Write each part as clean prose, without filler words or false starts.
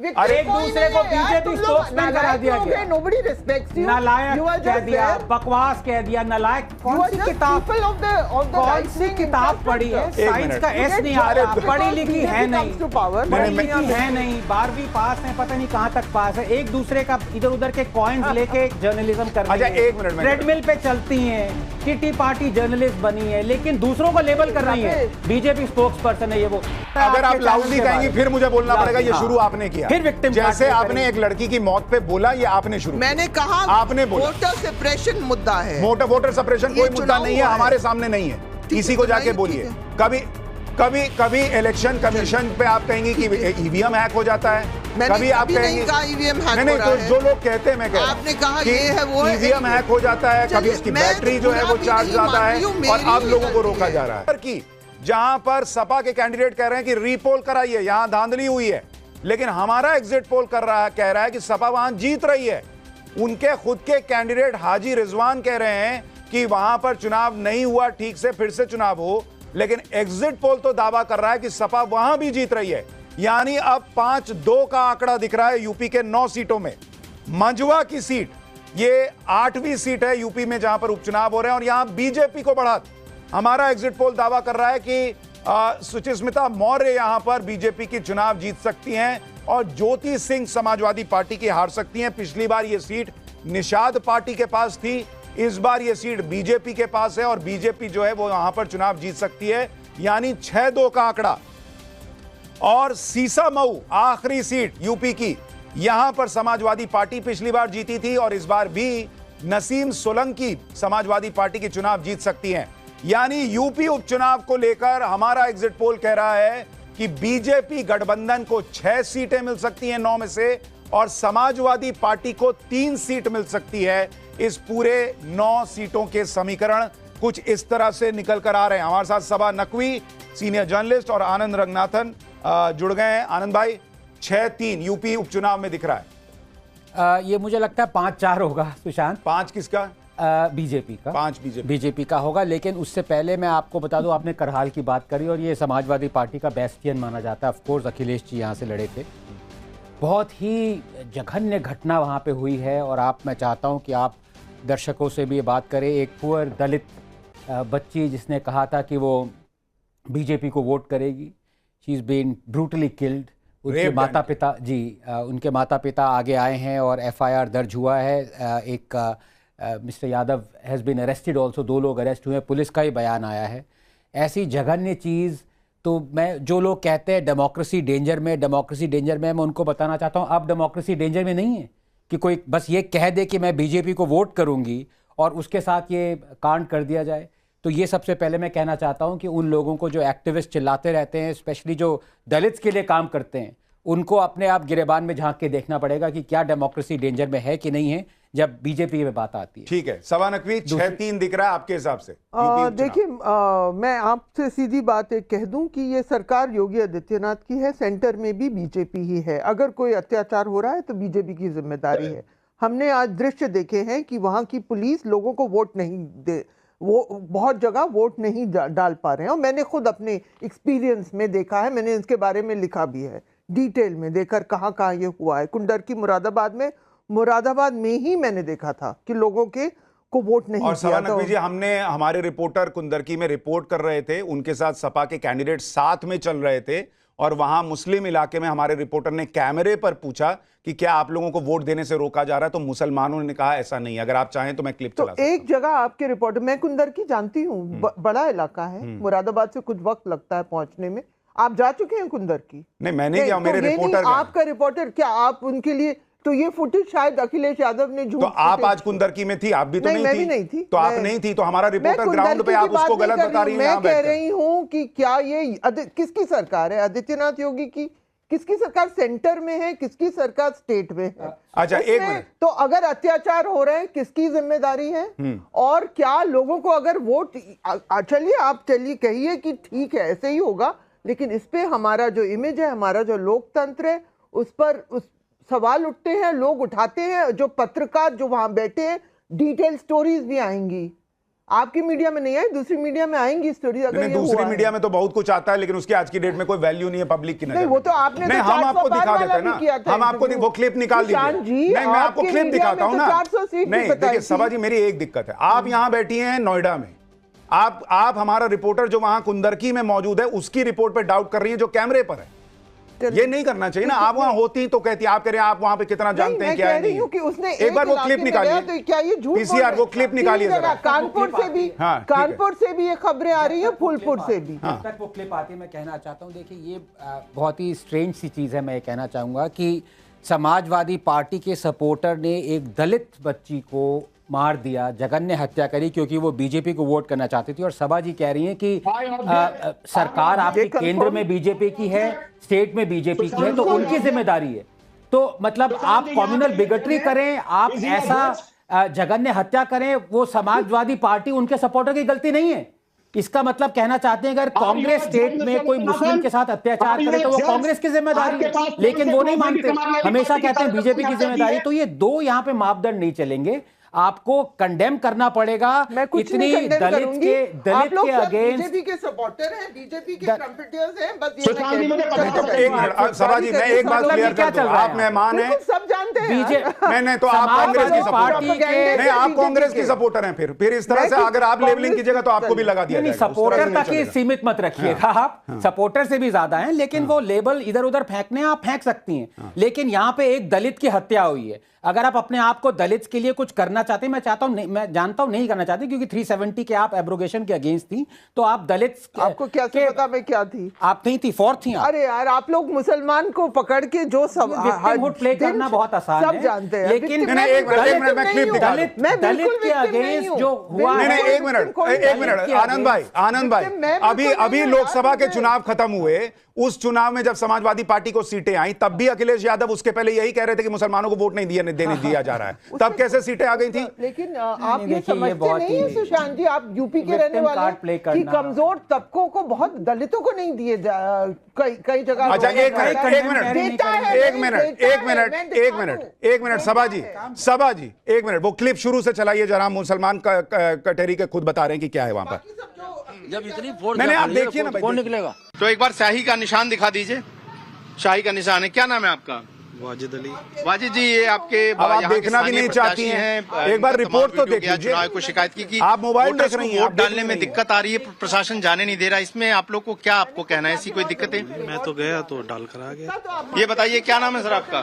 और एक दूसरे को बीजेपी स्पोक्समैन करा दिया गया। Nobody respects you. नालायक कह दिया, बकवास कह दिया, नालायक। कौन सी किताब पढ़ी है? साइंस का एस नहीं आ रहा, पढ़ी लिखी है नहीं, पढ़ी लिखी है नहीं, 12वीं पास है, पता नहीं कहां तक पास है। एक दूसरे का इधर उधर के कॉइन्स लेके जर्नलिज्म कर रही है। एक मिनट में ट्रेडमिल पे चलती हैं, किटी पार्टी जर्नलिस्ट बनी है, लेकिन दूसरों को लेबल कर रही है बीजेपी स्पोक्स पर्सन है ये वो। अगर आप लाउडली कहेंगे फिर मुझे बोलना पड़ेगा ये शुरू आपने किया। फिर विक्टिम जैसे आपने एक लड़की की मौत पे बोला, ये आपने शुरू। मैंने कहा आपने बोला वोटर सप्रेशन मुद्दा है। वोटर सप्रेशन कोई मुद्दा नहीं है, हमारे सामने नहीं है। किसी को जाके बोलिए। कभी इलेक्शन कमीशन पे आप कहेंगे कि ईवीएम हैक हो जाता है, कभी आप कहेंगे ईवीएम हैक नहीं, तो जो लोग कहते हैं, मैं कह रहा हूं, आपने कहा ये है वो है, ईवीएम हैक हो जाता है, कभी उसकी बैटरी जो है वो चार्ज जाता है, और अब लोगों को रोका जा रहा है कि जहां पर सपा के कैंडिडेट कह रहे हैं कि रीपोल कराइए, यहां धांधली हुई है, लेकिन हमारा एग्जिट पोल कह रहा है कि सपा वहां जीत रही है। उनके खुद के कैंडिडेट हाजी रिजवान कह रहे हैं कि वहां पर चुनाव नहीं हुआ ठीक से, फिर से चुनाव हो, लेकिन एग्जिट पोल तो दावा कर रहा है कि सपा वहां भी जीत रही है। यानी अब 5-2 का आंकड़ा दिख रहा है यूपी के 9 सीटों में। मंझवा की सीट ये 8वीं सीट है यूपी में जहां पर उपचुनाव हो रहे हैं, और यहां बीजेपी को बढ़त। हमारा एग्जिट पोल दावा कर रहा है कि सुचिस्मिता मौर्य यहां पर बीजेपी की चुनाव जीत सकती हैं, और ज्योति सिंह समाजवादी पार्टी की हार सकती हैं। पिछली बार यह सीट निषाद पार्टी के पास थी, इस बार यह सीट बीजेपी के पास है, और बीजेपी जो है वो यहां पर चुनाव जीत सकती है। यानी 6-2 का आंकड़ा। और सीसामऊ आखिरी सीट यूपी की, यहां पर समाजवादी पार्टी पिछली बार जीती थी, और इस बार भी नसीम सोलंकी समाजवादी पार्टी की चुनाव जीत सकती हैं। यानी यूपी उपचुनाव को लेकर हमारा एग्जिट पोल कह रहा है कि बीजेपी गठबंधन को 6 सीटें मिल सकती हैं 9 में से, और समाजवादी पार्टी को 3 सीट मिल सकती है। इस पूरे 9 सीटों के समीकरण कुछ इस तरह से निकल कर आ रहे हैं। हमारे साथ सबा नकवी, सीनियर जर्नलिस्ट, और आनंद रंगनाथन जुड़ गए हैं। आनंद भाई, 6-3 यूपी उपचुनाव में दिख रहा है। ये मुझे लगता है 5-4 होगा सुशांत। 5 किसका? बीजेपी का। 5 बीजेपी का होगा। लेकिन उससे पहले मैं आपको बता दूं, आपने करहाल की बात करी, और ये समाजवादी पार्टी का बेस्टियन माना जाता है। ऑफकोर्स अखिलेश जी यहाँ से लड़े थे। बहुत ही जघन्य घटना वहाँ पे हुई है, और मैं चाहता हूँ कि आप दर्शकों से भी ये बात करें। एक पुअर दलित बच्ची जिसने कहा था कि वो बीजेपी को वोट करेगी, she is been brutally killed. उनके माता पिता उनके माता पिता आगे आए हैं और FIR दर्ज हुआ है। एक mister Yadav has been arrested also, 2 लोग अरेस्ट हुए हैं, पुलिस का ही बयान आया है। ऐसी जघन्य चीज़, तो मैं, जो लोग कहते हैं डेमोक्रेसी डेंजर में, मैं उनको बताना चाहता हूँ अब डेमोक्रेसी डेंजर में नहीं है कि कोई बस ये कह दे कि मैं बीजेपी को वोट करूँगी और उसके साथ ये कांड कर दिया जाए। तो ये सबसे पहले मैं कहना चाहता हूँ कि उन लोगों को जो एक्टिविस्ट चिल्लाते रहते हैं, स्पेशली जो दलित्स के लिए काम करते हैं, उनको अपने आप गिरेबान में झांक के देखना पड़ेगा कि क्या डेमोक्रेसी डेंजर में है कि नहीं है जब बीजेपी में बात आती है। ठीक है, सबा नकवी, 6-3 दिख रहा है आपके हिसाब से? देखिए, मैं आपसे सीधी बात एक कह दूं कि ये सरकार योगी आदित्यनाथ की है, सेंटर में भी बीजेपी ही है। अगर कोई अत्याचार हो रहा है तो बीजेपी की जिम्मेदारी है। हमने आज दृश्य देखे हैं कि वहां की पुलिस लोगों को वोट नहीं दे, वो बहुत जगह वोट नहीं डाल पा रहे हैं, और मैंने खुद अपने एक्सपीरियंस में देखा है। मैंने इसके बारे में लिखा भी है, डिटेल में देखकर कहाँ कहाँ ये हुआ है। कुंडर की मुरादाबाद में ही मैंने देखा था कि लोगों के को वोट नहीं और किया था। जी, हमने, हमारे रिपोर्टर कुंदरकी में रिपोर्ट कर रहे थे, उनके साथ सपा के कैंडिडेट साथ में चल रहे थे, और वहां मुस्लिम इलाके में हमारे रिपोर्टर ने कैमरे पर पूछा कि क्या आप लोगों को वोट देने से रोका जा रहा है, तो मुसलमानों ने कहा ऐसा नहीं। अगर आप चाहें तो मैं क्लिप चला सकता हूं। एक जगह आपके रिपोर्टर, मैं कुंदरकी जानती हूँ, बड़ा इलाका है, मुरादाबाद से कुछ वक्त लगता है पहुंचने में। आप जा चुके हैं कुंदरकी? नहीं, मैं नहीं गया, मेरे रिपोर्टर। आपका रिपोर्टर, क्या आप उनके लिए, तो ये फुटेज शायद अखिलेश यादव ने झूठ। तो आप आज कुंदरकी में थी? आप भी तो नहीं थी। मैं भी नहीं थी। तो आप नहीं थी, तो हमारा रिपोर्टर ग्राउंड पे, आप उसको गलत बता रही हैं। मैं कह रही हूँ कि क्या ये किसकी सरकार है? आदित्यनाथ योगी की? किसकी सरकार सेंटर में है, किसकी सरकार स्टेट में है? अच्छा, एक मिनट। तो अगर अत्याचार हो रहे हैं, किसकी जिम्मेदारी है? और क्या लोगों को अगर वोट, चलिए आप कहिए कि ठीक है ऐसे ही होगा, लेकिन इस पे हमारा जो इमेज है, हमारा जो लोकतंत्र है, उस पर सवाल उठते हैं, लोग उठाते हैं। जो पत्रकार जो वहां बैठे हैं, डिटेल स्टोरीज भी आएंगी। आपकी मीडिया में नहीं आई, दूसरी मीडिया में आएंगी स्टोरी। अगर नहीं, ये दूसरी हुआ मीडिया में तो बहुत कुछ आता है, लेकिन उसकी आज की डेट में कोई वैल्यू नहीं है पब्लिक की नजर नहीं, में। वो तो आपने नहीं, तो हम आपको 405 दिखा देते वाला हैं भी किया ना, था हम आपको इंटरव्यू। वो क्लिप निकाल सुशांत दीजिए। जी, नहीं, मैं आपको आपके क्लिप इंडिया दिखाता में हूँ तो ना। 400 सीट नहीं बताई देखिए थी। सभा जी, मेरी एक दिक्कत है, आप यहाँ बैठी हैं नोएडा में, आप हमारा रिपोर्टर जो वहां कुंदरकी में मौजूद है उसकी रिपोर्ट पे डाउट कर रही है जो कैमरे पर है। ये नहीं करना चाहिए ना। आप वहां होती तो कहती, आप कह रहे हैं आप वहां पे कितना जानते हैं, क्या है नहीं। कि उसने एक बार वो क्लिप निकालिए, तो क्या ये झूठ पीसीआर वो क्लिप निकालिए जरा। कानपुर से भी, हाँ, ठीक है। कानपुर से भी ये खबरें आ रही है, फूलपुर से भी। जब तक वो क्लिप आती है मैं कहना चाहता हूँ, देखिए ये बहुत ही स्ट्रेंज सी चीज़ है। मैं ये कहना चाहूँगा कि समाजवादी पार्टी के सपोर्टर ने एक दलित बच्ची को मार दिया, जघन्य हत्या करी, क्योंकि वो बीजेपी को वोट करना चाहती थी। और सभा जी कह रही हैं कि सरकार आपके केंद्र में बीजेपी की है, स्टेट में बीजेपी की है, तो उनकी जिम्मेदारी है। तो मतलब आप कम्युनल बिगटरी करें, आप ऐसा जघन्य हत्या करें, वो समाजवादी पार्टी उनके सपोर्टर की गलती नहीं है। इसका मतलब कहना चाहते हैं अगर कांग्रेस स्टेट में कोई मुस्लिम के साथ अत्याचार करे तो वो कांग्रेस की जिम्मेदारी है, लेकिन वो नहीं मानते, हमेशा कहते हैं बीजेपी की जिम्मेदारी। तो ये दो यहाँ पे मापदंड नहीं चलेंगे, आपको कंडेम करना पड़ेगा। इतनी दलित के अगेंस्ट बीजेपी के सपोर्टर हैं, बीजेपी के ट्रम्पेटर्स हैं, बस ये एक मिनट सभा जी, मैं एक बात क्लियर कर दूं, आप मेहमान हैं, सब जानते हैं। बीजेपी नहीं तो आप कांग्रेस की सपोर्टर नहीं, आप कांग्रेस की सपोर्टर हैं। फिर इस तरह से अगर आप लेबलिंग कीजिएगा तो आपको भी लगा दिया जाएगा। सपोर्टर तक ही सीमित मत रखिएगा आप, सपोर्टर से भी ज्यादा हैं, लेकिन वो लेबल इधर उधर फेंकने आप फेंक सकती हैं, लेकिन यहाँ पे एक दलित की हत्या हुई है। अगर आप अपने आप को दलित के लिए कुछ करना चाहते हैं, मैं चाहता हूं, मैं जानता हूं नहीं करना चाहते, क्योंकि 370 के आप एब्रोगेशन के अगेंस्ट थी, तो आप दलित आपको क्या पता मैं क्या थी? आप नहीं थी, फॉर थी आप। अरे यार, आप लोग मुसलमान को पकड़ के जो सब प्ले करना बहुत आसान है, सब जानते हैं, एक लेकिन मिनट मैं क्लिप दिखा दूं। दलित के अगेंस्ट जो हुआ, नहीं एक मिनट आनंद भाई, अभी लोकसभा के चुनाव खत्म हुए, उस चुनाव में जब समाजवादी पार्टी को सीटें आई तब भी अखिलेश यादव उसके पहले यही कह रहे थे कि मुसलमानों को वोट नहीं देने दिया जा रहा है, तब कैसे सीटें आ गई थी? लेकिन आप ये समझते नहीं है सुशांत जी, आप यूपी के रहने वाले, कि कमजोर तबकों को, बहुत दलितों को नहीं दिए कई जगह। अच्छा एक मिनट सभा जी एक मिनट, वो क्लिप शुरू से चलाइए जरा, मुसलमान कटेरी के खुद बता रहे हैं कि क्या है वहां पर। जब इतनी फोर्स नहीं आप देखिए ना, कौन निकलेगा? तो एक बार शाही का निशान दिखा दीजिए। शाही का निशान है, क्या नाम है आपका? वाजिद अली। वाजिद जी, ये आपके अब आप देखना भी नहीं चाहती हैं, एक बार रिपोर्ट तो देख लीजिए। चुनाव को शिकायत की कि आप मोबाइल देख रही हैं, वोट डालने में दिक्कत आ रही है, प्रशासन जाने नहीं दे रहा, इसमें आप लोग को क्या आपको कहना है? ऐसी कोई दिक्कत है? मैं तो गया तो डाल कर आ गया। ये बताइए क्या नाम है सर आपका?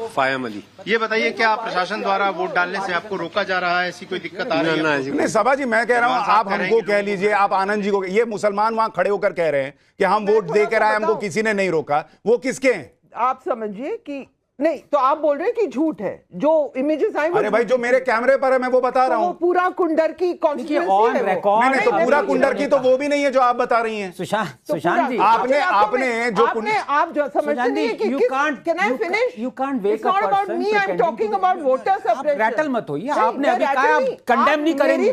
फायम अली। ये बताइए क्या प्रशासन द्वारा वोट डालने से आपको रोका जा रहा है? ऐसी कोई दिक्कत आ रही है? नहीं सभा जी, मैं कह रहा हूँ आप हमको कह लीजिए, आप आनंद जी को, ये मुसलमान वहां खड़े होकर कह रहे हैं कि हम वोट दे कर आए, हमको किसी ने नहीं रोका, वो किसके हैं? आप समझिए कि नहीं, तो आप बोल रहे हैं कि झूठ है, जो इमेजेस आई। अरे भाई, जो मेरे कैमरे पर है मैं वो बता रहा हूँ। पूरा कुंडर की ऑन रिकॉर्ड नहीं, तो पूरा कुंडर की तो वो भी नहीं है जो आप बता रही हैं। सुशांत जी, आपने जो आप जो समझते नहीं है कि can I finish? You can't wake up person, about me, I am talking about voter suppression. Rattle मत होइए, आपने अभी कहा आप कंडेम नहीं करेंगे,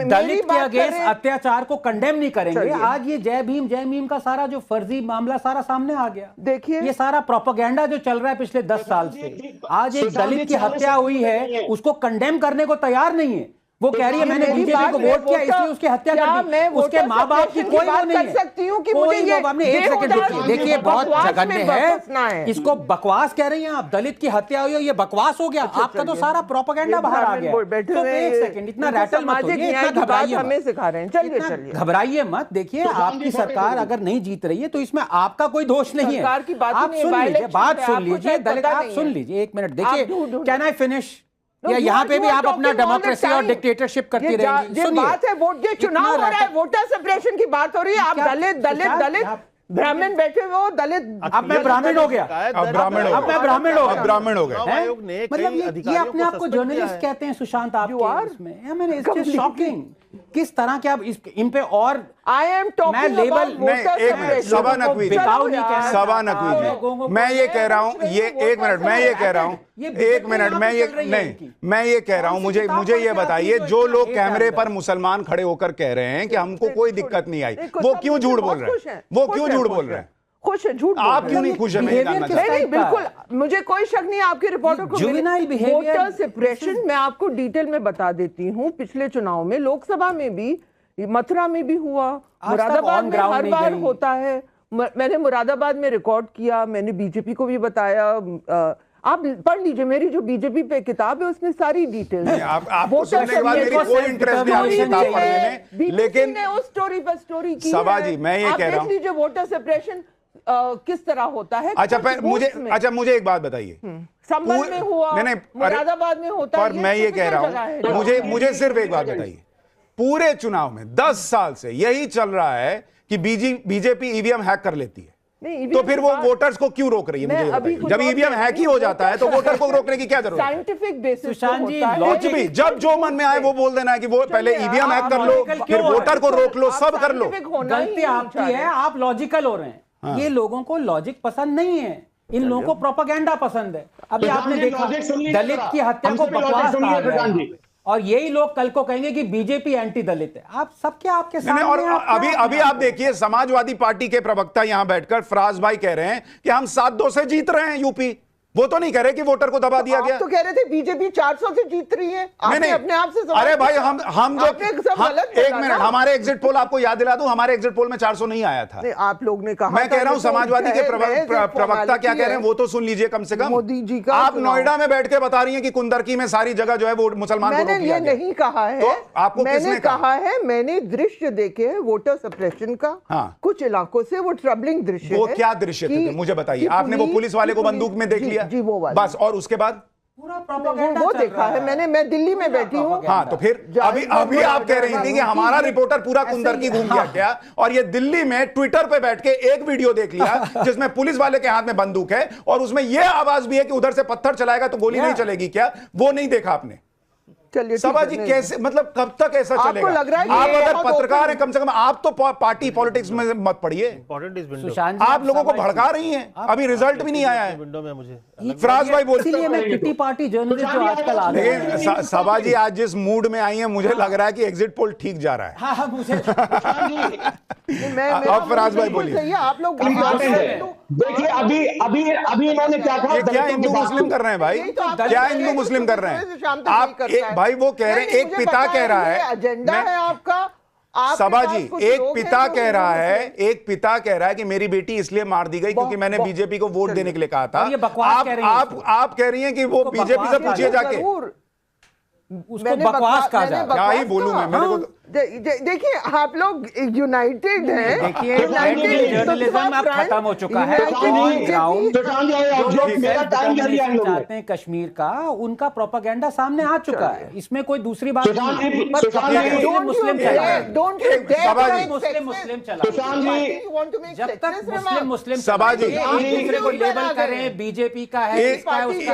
दलित के अगेंस्ट अत्याचार को कंडेम नहीं करेंगे। आज ये जय भीम का सारा जो फर्जी मामला सारा सामने आ गया। देखिए, ये सारा प्रोपेगेंडा जो चल रहा है पिछले 10 साल से, आज एक दलित की हत्या हुई है, उसको कंडेम करने को तैयार नहीं है। वो कह रही है मैंने बीजेपी को वोट किया इसलिए उसकी हत्या कर दी। उसके माँ बाप की कोई वो नहीं है। सकती हूँ कि मुझे ये एक सेकंड रुकिए, देखिए बहुत जघन्य है, इसको बकवास कह रही हैं आप। दलित की हत्या हुई है, ये बकवास हो गया। आपका तो सारा प्रोपेगेंडा बाहर आ गया। तो एक सेकंड, इतना रैटल मत होइए, इतना घबराइए मत। देखिए आपकी सरकार अगर नहीं जीत रही है तो इसमें आपका कोई दोष नहीं है। आप सुन लीजिए, बात सुन लीजिए, दलित आप सुन लीजिए, एक मिनट देखिए। Can I finish? या यहाँ पे भी आप अपना डेमोक्रेसी और डिक्टेटरशिप करती रहेंगी? ये बात है, वोट ये चुनाव हो रहा है, वोटर सपरेशन की बात हो रही है। आप दलित ब्राह्मण बैठे हुए हो, दलित। अब मैं ब्राह्मण हो गया, अब मैं ब्राह्मण हो गया। मतलब ये अपने आप को जर्नलिस्ट कहते हैं सुशांत? आप इसमें शॉकिंग किस तरह के आप इन पे और आई एम टॉकिंग नहीं, सभा नकवी जी, मैं ये कह रहा हूँ, ये एक मिनट मैं ये कह रहा हूँ, एक मिनट मैं ये नहीं, मैं ये कह रहा हूँ, मुझे ये बताइए, जो लोग कैमरे पर मुसलमान खड़े होकर कह रहे हैं कि हमको कोई दिक्कत नहीं आई, वो क्यों झूठ बोल रहे हैं? वो क्यों झूठ बोल रहे हैं? खुश है, झूठ बोल आप रहे क्यों हैं। नहीं खुश है? मैं ये जानना नहीं चाहता हूं। नहीं बिल्कुल, मुझे कोई शक नहीं आपके रिपोर्टर को। Juvenile behavior- वोटर सप्रेशन मैं आपको डिटेल में बता देती हूँ। पिछले चुनाव में लोकसभा में भी, मथुरा में भी हुआ, मुरादाबाद में हर बार होता है। मैंने मुरादाबाद में रिकॉर्ड किया, मैंने बीजेपी को भी बताया। आप पढ़ लीजिए, मेरी जो बीजेपी पे किताब है उसमें सारी डिटेल है। आपको सुनने के बाद मेरी कोई इंटरेस्ट नहीं आपकी किताब पढ़ने में, लेकिन उस स्टोरी पर स्टोरी की सभा है। जी, मैं ये कह रहा हूं, देख लीजिए वोटर सप्रेशन किस तरह होता है। अच्छा मुझे एक बात बताइए, संभल में हुआ, मुरादाबाद में होता है, पर मैं ये कह रहा हूं, मुझे सिर्फ एक बात बताइए, पूरे चुनाव में 10 साल से यही चल रहा है कि बीजेपी ईवीएम हैक कर लेती है, तो फिर वो वोटर्स को क्यों रोक रही है? मुझे बताइए, जब ईवीएम हैक ही हो जाता है तो वोटर को रोकने की क्या जरूरत है? साइंटिफिक बेसिस सुशांत जी, कुछ भी, जब जो मन में आए वो बोल देना है कि वो पहले ईवीएम हैक कर लो, फिर वोटर को रोक लो, सब कर लो। गलती आपकी है, आप लॉजिकल हो रहे हैं। ये लोगों को लॉजिक पसंद नहीं है, इन लोगों को प्रोपेगेंडा पसंद है। अभी आपने देखा दलित की हत्या को बकवास कहा गया है, और यही लोग कल को कहेंगे कि बीजेपी एंटी दलित है। आप सबके आपके सामने। और अभी आप देखिए, समाजवादी पार्टी के प्रवक्ता यहां बैठकर फराज भाई कह रहे हैं कि हम 7-2 से जीत रहे हैं यूपी। वो तो नहीं कह रहे कि वोटर को दबा दिया गया। तो कह रहे थे बीजेपी 400 से जीत रही है। आपने अपने आप से अरे भाई हम जो एक मिनट, हमारे एग्जिट पोल आपको याद दिला दूं, हमारे एग्जिट पोल में 400 नहीं आया था। आप लोग ने कहा, मैं कह रहा हूं समाजवादी के प्रवक्ता क्या कह रहे हैं वो तो सुन लीजिए कम से कम। मोदी जी का आप नोएडा में बैठ के बता रही हैं कि कुंदरकी में सारी जगह जो है वो मुसलमान को रोक लिया गया। नहीं कहा है, तो आपको मैंने कहा है, मैंने दृश्य देखे हैं वोटर सप्रेशन का। कुछ इलाकों से वो ट्रबलिंग दृश्य। वो क्या दृश्य थे मुझे बताइए? आपने वो पुलिस वाले को बंदूक में देख लिया? जी वो बस, और उसके बाद पूरा प्रोपेगेंडा वो देखा है मैं दिल्ली में बैठी हूँ। हाँ, तो फिर अभी आप कह रही थी कि हमारा रिपोर्टर पूरा कुंदरकी घूम गया क्या, और ये दिल्ली में ट्विटर पे बैठ के एक वीडियो देख लिया जिसमें पुलिस वाले के हाथ में बंदूक है और उसमें यह आवाज भी है कि उधर से पत्थर चलाएगा तो गोली नहीं चलेगी क्या? वो नहीं देखा आपने? चलिए सभा जी, कैसे, मतलब कब तक ऐसा चलेगा? लग रहा है आप अगर पत्रकार हैं, कम से कम आप तो पार्टी पॉलिटिक्स में मत पड़िए। आप लोगों को भड़का रही हैं, अभी रिजल्ट भी नहीं आया है। विंडो में मुझे फराज भाई बोलते इसलिए मैं किटी पार्टी जर्नलिस्ट जो आजकल आ गए हैं। हैं। सभा जी आज जिस मूड में आई हैं, मुझे लग रहा है कि एग्जिट पोल ठीक जा रहा है। हाँ, मुझे अब फराज भाई बोलिए। आप लोग देखिए अभी इन्होंने क्या कहा, क्या हिंदू मुस्लिम कर रहे हैं भाई? क्या हिंदू मुस्लिम कर रहे हैं आप? भाई वो कह रहे हैं, एक पिता कह रहा है, एजेंडा है आपका। सभा जी, एक पिता कह रहा है कि मेरी बेटी इसलिए मार दी गई क्योंकि मैंने बीजेपी को वोट देने के लिए कहा था। आप कह रही हैं कि वो बीजेपी से पूछिए जाके, उसको बकवास कहा जाए। क्या ही बोलूं मैं, मेरे को देखिए आप लोग यूनाइटेड हैं। देखिए जर्नलिज्म अब खत्म हो चुका है। चाहते हैं कश्मीर का, उनका प्रोपेगेंडा सामने आ चुका है, इसमें कोई दूसरी बात नहीं। मुस्लिम चला, मुस्लिम चला। जब तक मुस्लिम सभा जी एक दूसरे को लेबल करें बीजेपी का है, इसका है, उसका। किसी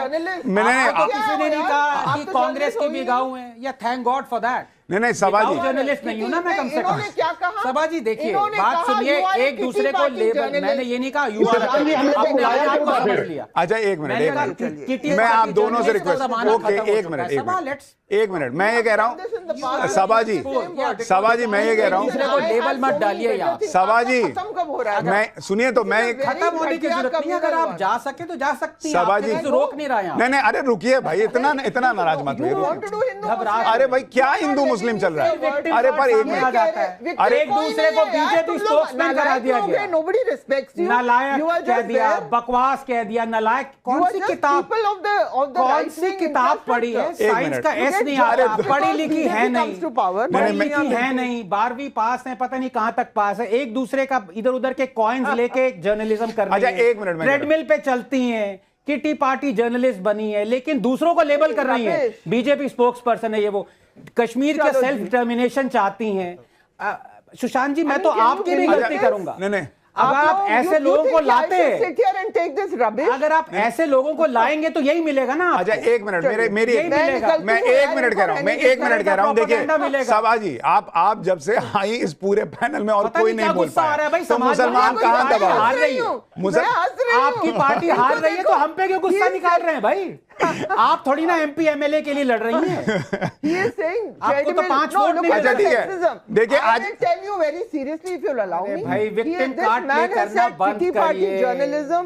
ने नहीं कहा कि कांग्रेस के भी गाँव है, या थैंक गॉड फॉर दैट। नहीं सभा जी, जर्नलिस्ट नहीं हूं ना मैं, कम से कम। क्या कहा सभा जी देखिए, बात सुनिए, एक दूसरे को लेबल, मैंने ये नहीं कहा युवा, आपने आपको समझ लिया। अच्छा एक मिनट, मैं आप दोनों से रिक्वेस्ट, ओके एक मिनट, मैं ये कह रहा हूँ सभा जी, मैं ये कह रहा हूँ, दूसरे को लेबल मत डालिए यार। सभा जी, मैं सुनिए तो मैं खत्म होने की जरूरत नहीं, अगर आप जा सके तो जा सकती हैं, सभा जी रोक नहीं रहा यहाँ। नहीं, अरे रुकिए भाई, इतना नाराज मत होइए। अरे भाई क्या हिंदू मुस्लिम चल रहा है? अरे पर एक मिनट, अरे एक दूसरे को बीजेपी स्पोक्समैन करा दिया गया, नालायक कह दिया, बकवास कह दिया, नालायक। कौन सी किताब पढ़ी है? साइंस का एस नहीं आता, पढ़ी लिखी है नहीं, पढ़ी लिखी है नहीं, 12वीं पास है, पता नहीं कहां तक पास है। एक दूसरे का इधर उधर के कॉइन्स लेके जर्नलिज्म कर रही है, ट्रेडमिल पे चलती हैं, किटी पार्टी जर्नलिस्ट बनी है, लेकिन दूसरों को लेबल कर रही है बीजेपी स्पोक्स पर्सन है ये वो। कश्मीर के सेल्फ डिटर्मिनेशन चाहती हैं। सुशांत जी, मैं तो आपकी भी गलती करूंगा। नहीं, अगर आप ऐसे लोगों को लाते हैं, अगर आप ऐसे लोगों को लाएंगे तो यही मिलेगा ना। अच्छा एक मिनट, मैं 1 मिनट कह रहा हूँ, देखिए सभा जी, आप जब से आई इस पूरे पैनल में और कोई नहीं बोल पाया, तो मुसलमान कहाँ दबा हार रही है, आपकी पार्टी हार रही है तो हम पे क्यों गुस्सा निकाल रहे हैं भाई? आप थोड़ी ना एमपी एमएलए के लिए लड़ रही हैं। He is saying आपको तो 5 वोट look मिले। at the अच्छा, ठीक है। sexism. देखिए, I आज- will tell you very seriously if you'll allow me. भाई, victim this card man play has करना said बंद kitty party करिए। journalism.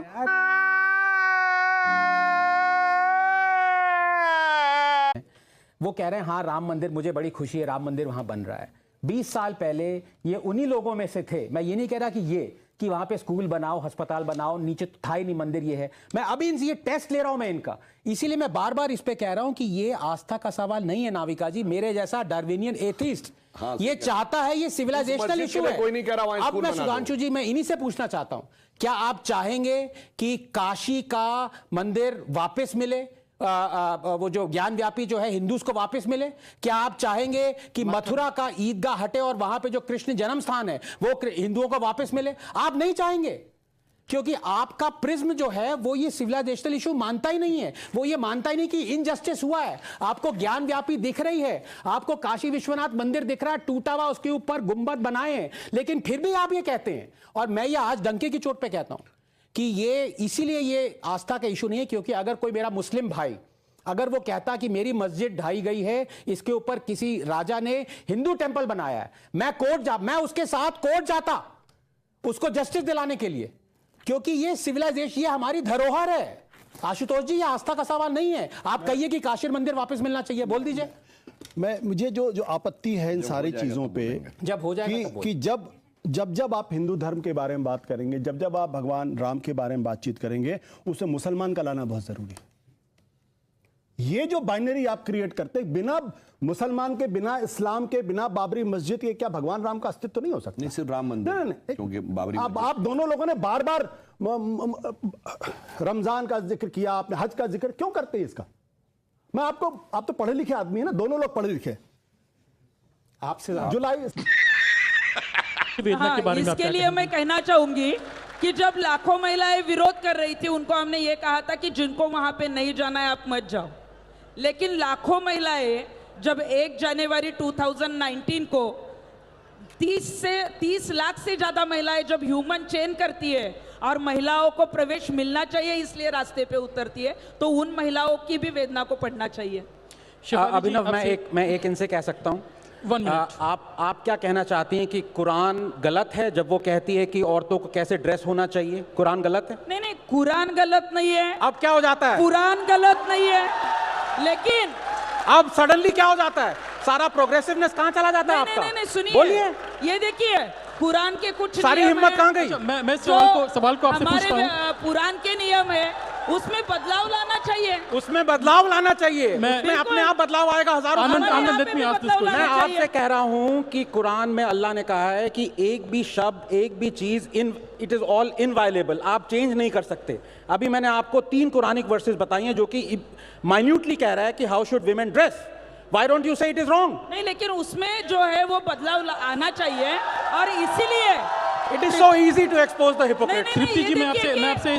वो कह रहे हैं हाँ राम मंदिर, मुझे बड़ी खुशी है राम मंदिर वहां बन रहा है। 20 साल पहले ये उन्हीं लोगों में से थे। मैं ये नहीं कह रहा कि वहां पे स्कूल बनाओ, अस्पताल बनाओ, नीचे तो था ही नहीं मंदिर। ये है, मैं अभी इनसे ये टेस्ट ले रहा हूं मैं इनका, इसीलिए मैं बार बार इस पे कह रहा हूं कि ये आस्था का सवाल नहीं है नाविका जी। मेरे जैसा डार्विनियन एथिस्ट ये चाहता है, ये सिविलाइजेशनल इशू है। कोई नहीं कह रहा वहां अब स्कूल मैं बना दो। सुधांशु जी, मैं इन्हीं से पूछना चाहता हूं, क्या आप चाहेंगे कि काशी का मंदिर वापस मिले, वो जो ज्ञान व्यापी जो है हिंदूज को वापस मिले? क्या आप चाहेंगे कि मथुरा का ईदगाह हटे और वहां पे जो कृष्ण जन्म स्थान है वो हिंदुओं को वापस मिले? आप नहीं चाहेंगे, क्योंकि आपका प्रिज्म जो है वो ये सिविलाइजेशनल इशू मानता ही नहीं है। वो ये मानता ही नहीं कि इनजस्टिस हुआ है। आपको ज्ञान व्यापी दिख रही है, आपको काशी विश्वनाथ मंदिर दिख रहा है टूटा हुआ, उसके ऊपर गुंबद बनाए हैं, लेकिन फिर भी आप ये कहते हैं। और मैं ये आज डंके की चोट पे कहता हूं कि ये इसीलिए ये आस्था का इशू नहीं है, क्योंकि अगर कोई मेरा मुस्लिम भाई अगर वो कहता कि मेरी मस्जिद ढाई गई है, इसके ऊपर किसी राजा ने हिंदू टेंपल बनाया है, मैं उसके साथ कोर्ट जाता उसको जस्टिस दिलाने के लिए, क्योंकि ये सिविलाइजेशन, ये हमारी धरोहर है। आशुतोष जी, ये आस्था का सवाल नहीं है। आप कहिए कि काशी मंदिर वापस मिलना चाहिए, बोल दीजिए। मुझे जो आपत्ति है इन सारी चीजों पे, जब हो जाएगा कि जब आप हिंदू धर्म के बारे में बात करेंगे, जब आप भगवान राम के बारे में बातचीत करेंगे, उसमें मुसलमान का लाना बहुत जरूरी है। ये जो बाइनरी आप क्रिएट करते हैं, बिना मुसलमान के, बिना इस्लाम के, बिना बाबरी मस्जिद के, क्या भगवान राम का अस्तित्व नहीं हो सकता? नहीं, सिर्फ राम मंदिर, नहीं, क्योंकि बाबरी आप दोनों लोगों ने बार बार रमजान का जिक्र किया, आपने हज का जिक्र क्यों करते हैं इसका? आप तो पढ़े लिखे आदमी है ना, दोनों लोग पढ़े लिखे, आपसे जुलाई हाँ, इसके लिए मैं कहना चाहूंगी कि जब लाखों महिलाएं विरोध कर रही थी, उनको हमने ये कहा था कि जिनको वहां पे नहीं जाना है आप मत जाओ। लेकिन लाखों महिलाएं जब 1 जनवरी 2019 को 30 लाख से ज्यादा महिलाएं जब ह्यूमन चेन करती है और महिलाओं को प्रवेश मिलना चाहिए इसलिए रास्ते पे उतरती है, तो उन महिलाओं की भी वेदना को पढ़ना चाहिए। अभिनव, मैं एक इनसे कह सकता हूं, आप क्या कहना चाहती हैं कि कुरान गलत है जब वो कहती है कि औरतों को कैसे ड्रेस होना चाहिए? कुरान गलत है? नहीं, कुरान गलत नहीं है। अब क्या हो जाता है? कुरान गलत नहीं है, लेकिन अब सडनली क्या हो जाता है? सारा प्रोग्रेसिवनेस कहां चला जाता है आपका? नहीं, सुनिए, बोलिए। ये देखिए, कुरान के कुछ सारी हिम्मत कहां गई? मैं सवाल को आपसे पूछता हूं। हमारे पुराण के नियम है, उसमें बदलाव लाना चाहिए। उसमें बदलाव लाना चाहिए, उसमें अपने आप बदलाव आएगा। हजारों मैं आपसे कह रहा हूं कि कुरान में अल्लाह ने कहा है कि एक भी शब्द, एक भी चीज इट इज ऑल इनवायलेबल, आप चेंज नहीं कर सकते। अभी मैंने आपको 3 कुरानिक वर्सेस बताई हैं जो कि माइन्यूटली कह रहा है कि how should women dress. Why don't you say it is wrong? नहीं, लेकिन उसमें जो है वो बदलाव आना चाहिए, और इसीलिए it is so easy to expose the hypocrite। तृप्ति जी, मैं आपसे